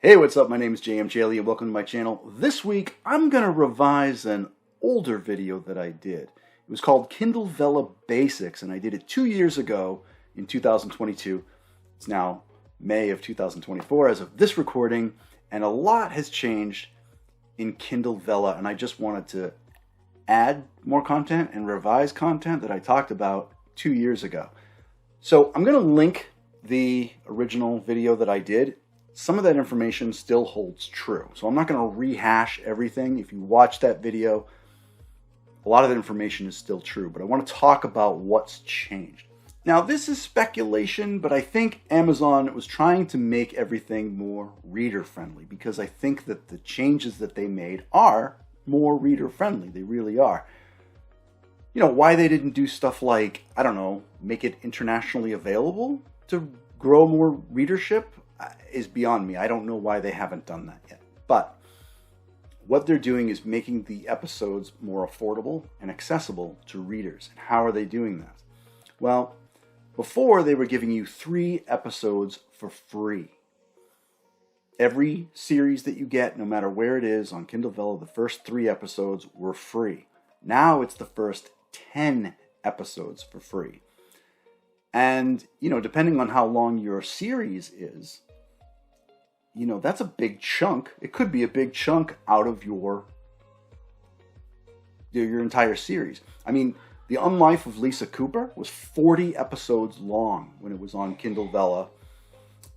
Hey, what's up? My name is JM Jaley and welcome to my channel. This week, I'm going to revise an older video that I did. It was called Kindle Vella Basics, and I did it 2 years ago in 2022. It's now May of 2024 as of this recording, and a lot has changed in Kindle Vella, and I just wanted to add more content and revise content that I talked about 2 years ago. So I'm going to link the original video that I did. Some of that information still holds true. So I'm not going to rehash everything. If you watch that video, a lot of the information is still true, but I want to talk about what's changed. Now, this is speculation, but I think Amazon was trying to make everything more reader-friendly because I think that the changes that they made are more reader-friendly. They really are. You know, why they didn't do stuff like, I don't know, make it internationally available to grow more readership is beyond me. I don't know why they haven't done that yet. But what they're doing is making the episodes more affordable and accessible to readers. And how are they doing that? Well, before they were giving you 3 episodes for free. Every series that you get, no matter where it is on Kindle Vella, the first 3 episodes were free. Now it's the first 10 episodes for free. And, you know, depending on how long your series is, you know, that's a big chunk. It could be a big chunk out of your entire series. I mean, The Unlife of Lisa Cooper was 40 episodes long when it was on Kindle Vella.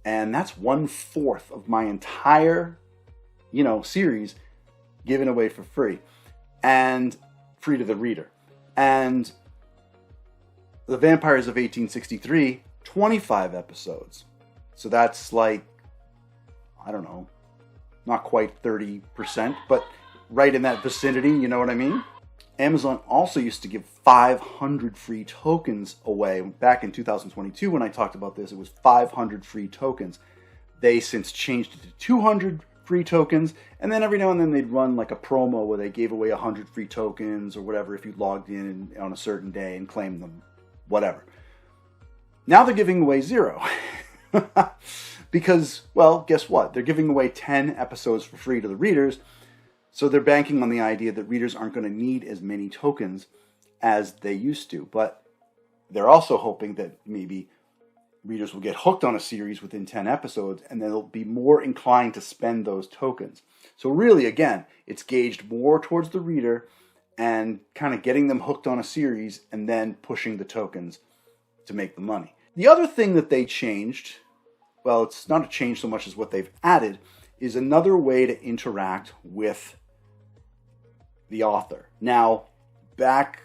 And that's 1/4 of my entire, series given away for free. And free to the reader. And The Vampires of 1863, 25 episodes. So that's like, I don't know, not quite 30%, but right in that vicinity, you know what I mean? Amazon also used to give 500 free tokens away. Back in 2022, when I talked about this, it was 500 free tokens. They since changed it to 200 free tokens, and then every now and then they'd run like a promo where they gave away 100 free tokens or whatever if you logged in on a certain day and claimed them, whatever. Now they're giving away 0. Because, well, guess what? They're giving away 10 episodes for free to the readers, so they're banking on the idea that readers aren't going to need as many tokens as they used to. But they're also hoping that maybe readers will get hooked on a series within 10 episodes, and they'll be more inclined to spend those tokens. So really, again, it's gauged more towards the reader and kind of getting them hooked on a series and then pushing the tokens to make the money. The other thing that they changed, well, it's not a change so much as what they've added, is another way to interact with the author. Now, back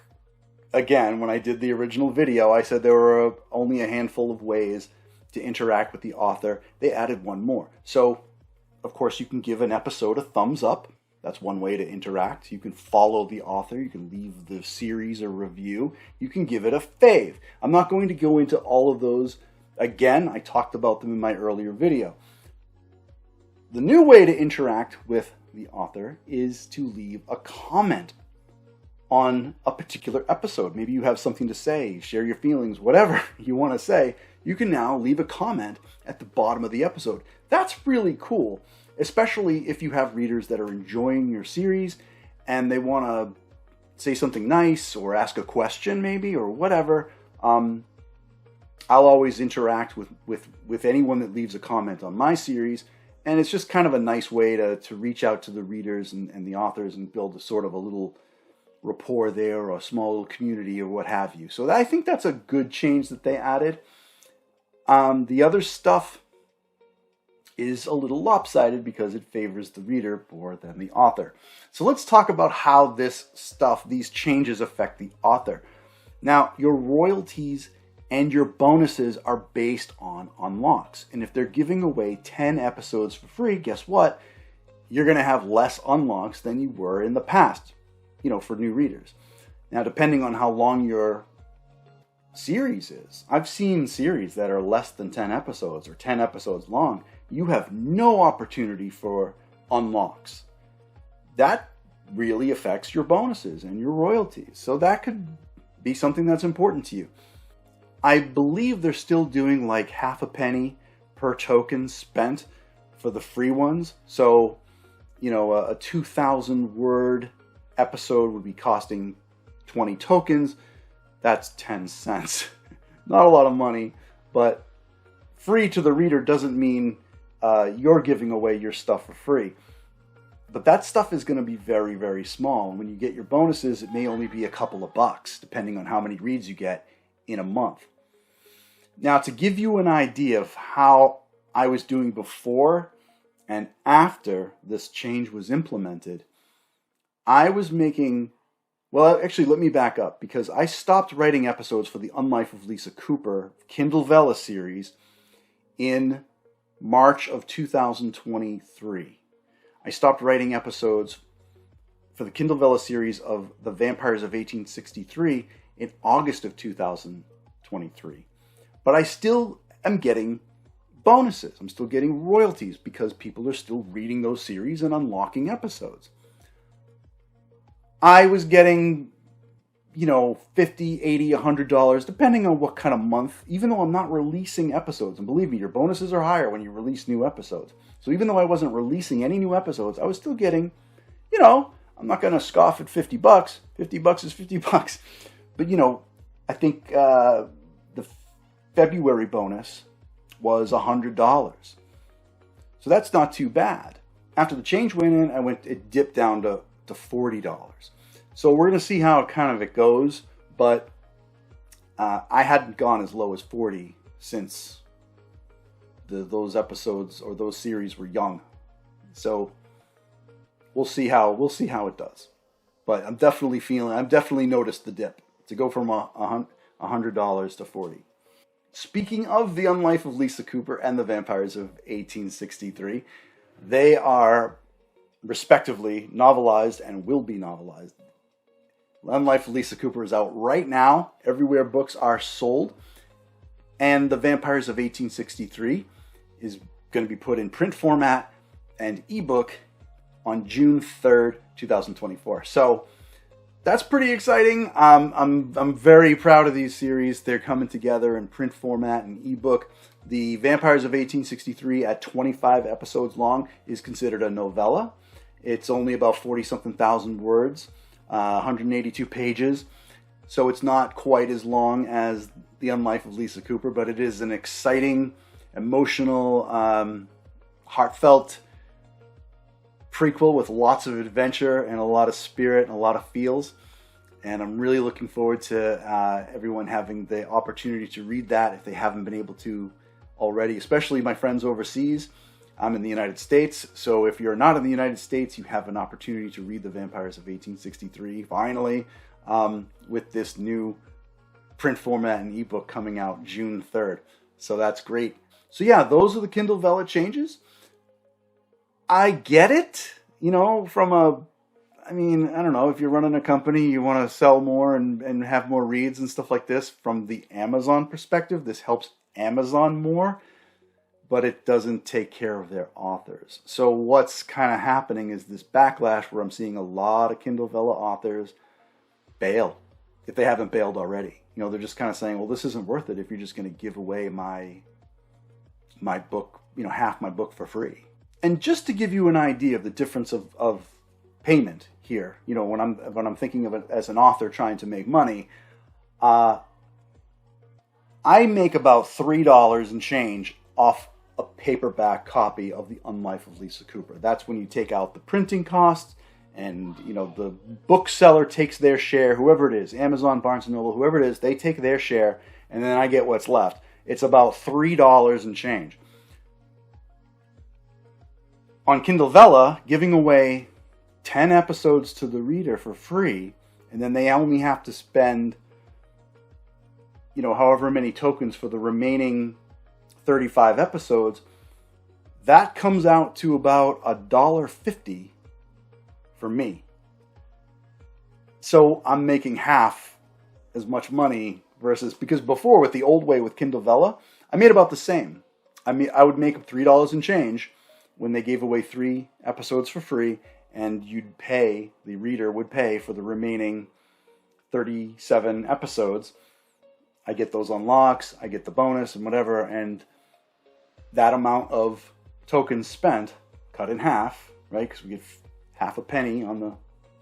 again, when I did the original video, I said there were only a handful of ways to interact with the author. They added one more. So, of course, you can give an episode a thumbs up. That's one way to interact. You can follow the author. You can leave the series a review. You can give it a fave. I'm not going to go into all of those. Again, I talked about them in my earlier video. The new way to interact with the author is to leave a comment on a particular episode. Maybe you have something to say, share your feelings, whatever you want to say. You can now leave a comment at the bottom of the episode. That's really cool, especially if you have readers that are enjoying your series and they want to say something nice or ask a question maybe or whatever. I'll always interact with anyone that leaves a comment on my series, and it's just kind of a nice way to reach out to the readers and the authors and build a sort of a little rapport there or a small little community or what have you. So I think that's a good change that they added. The other stuff is a little lopsided because it favors the reader more than the author. So let's talk about how these changes affect the author. Now, your royalties and your bonuses are based on unlocks. And if they're giving away 10 episodes for free, guess what? You're going to have less unlocks than you were in the past, for new readers. Now, depending on how long your series is, I've seen series that are less than 10 episodes or 10 episodes long. You have no opportunity for unlocks. That really affects your bonuses and your royalties. So that could be something that's important to you. I believe they're still doing like half a penny per token spent for the free ones. So, a 2,000 word episode would be costing 20 tokens. That's 10 cents. Not a lot of money, but free to the reader doesn't mean you're giving away your stuff for free. But that stuff is going to be very, very small. And when you get your bonuses, it may only be a couple of bucks, depending on how many reads you get in a month. Now, to give you an idea of how I was doing before and after this change was implemented, I was making... Well, actually, let me back up, because I stopped writing episodes for the Unlife of Lisa Cooper Kindle Vella series in March of 2023. I stopped writing episodes for the Kindle Vella series of The Vampires of 1863 in August of 2023. But I still am getting bonuses. I'm still getting royalties because people are still reading those series and unlocking episodes. I was getting, $50, $80, $100, depending on what kind of month, even though I'm not releasing episodes. And believe me, your bonuses are higher when you release new episodes. So even though I wasn't releasing any new episodes, I was still getting, I'm not going to scoff at $50. $50 is $50. But, I think the February bonus was $100. So that's not too bad. After the change went in, it dipped down to $40. So we're going to see how it goes, but I hadn't gone as low as 40 since those episodes or those series were young. So we'll see how it does. But I've definitely noticed the dip to go from $100 to 40. Speaking of the Unlife of Lisa Cooper and the Vampires of 1863, they are respectively novelized and will be novelized. Unlife of Lisa Cooper is out right now, everywhere books are sold, and The Vampires of 1863 is going to be put in print format and ebook on June 3rd, 2024. So that's pretty exciting. I'm very proud of these series. They're coming together in print format and ebook. The Vampires of 1863 at 25 episodes long is considered a novella. It's only about 40-something thousand words, 182 pages. So it's not quite as long as The Unlife of Lisa Cooper, but it is an exciting, emotional, heartfelt prequel with lots of adventure and a lot of spirit and a lot of feels. And I'm really looking forward to everyone having the opportunity to read that if they haven't been able to already, especially my friends overseas. I'm in the United States, so if you're not in the United States, you have an opportunity to read The Vampires of 1863, finally, with this new print format and ebook coming out June 3rd. So that's great. So yeah, those are the Kindle Vella changes. I get it, I don't know, if you're running a company, you want to sell more and have more reads and stuff like this. From the Amazon perspective, this helps Amazon more, but it doesn't take care of their authors. So what's kind of happening is this backlash where I'm seeing a lot of Kindle Vella authors bail, if they haven't bailed already. They're just kind of saying, well, this isn't worth it if you're just going to give away my book, half my book for free. And just to give you an idea of the difference of payment here, when I'm thinking of it as an author trying to make money, I make about $3 and change off a paperback copy of The Unlife of Lisa Cooper. That's when you take out the printing costs and, the bookseller takes their share, whoever it is, Amazon, Barnes & Noble, whoever it is, they take their share, and then I get what's left. It's about $3 and change. On Kindle Vella, giving away 10 episodes to the reader for free, and then they only have to spend, however many tokens for the remaining 35 episodes, that comes out to about $1.50 for me. So I'm making half as much money because before, with the old way with Kindle Vella, I made about the same. I would make $3 and change when they gave away 3 episodes for free, and the reader would pay for the remaining 37 episodes. I get those unlocks, I get the bonus and whatever, and that amount of tokens spent cut in half, right? Because we get half a penny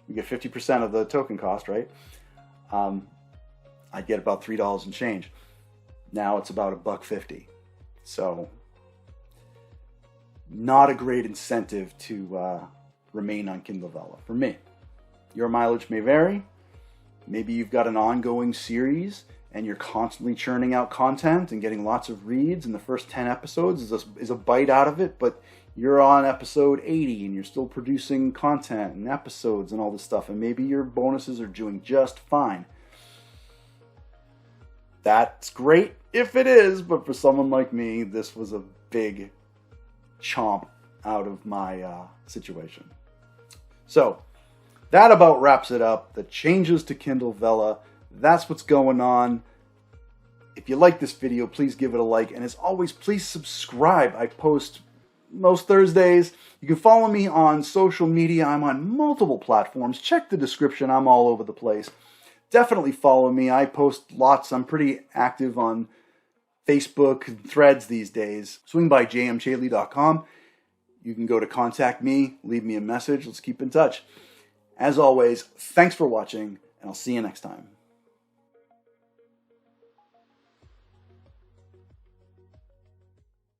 we get 50% of the token cost, right? I get about $3 and change. Now it's about $1.50. So not a great incentive to remain on Kindle Vella for me. Your mileage may vary. Maybe you've got an ongoing series and you're constantly churning out content and getting lots of reads, and the first 10 episodes is a bite out of it, but you're on episode 80 and you're still producing content and episodes and all this stuff, and maybe your bonuses are doing just fine. That's great if it is, but for someone like me, this was a big chomp out of my situation. So that about wraps it up. The changes to Kindle Vella, that's what's going on. If you like this video, please give it a like. And as always, please subscribe. I post most Thursdays. You can follow me on social media. I'm on multiple platforms. Check the description. I'm all over the place. Definitely follow me. I post lots. I'm pretty active on Facebook and Threads these days. Swing by jmchaley.com. You can go to contact me, leave me a message. Let's keep in touch. As always, thanks for watching, and I'll see you next time.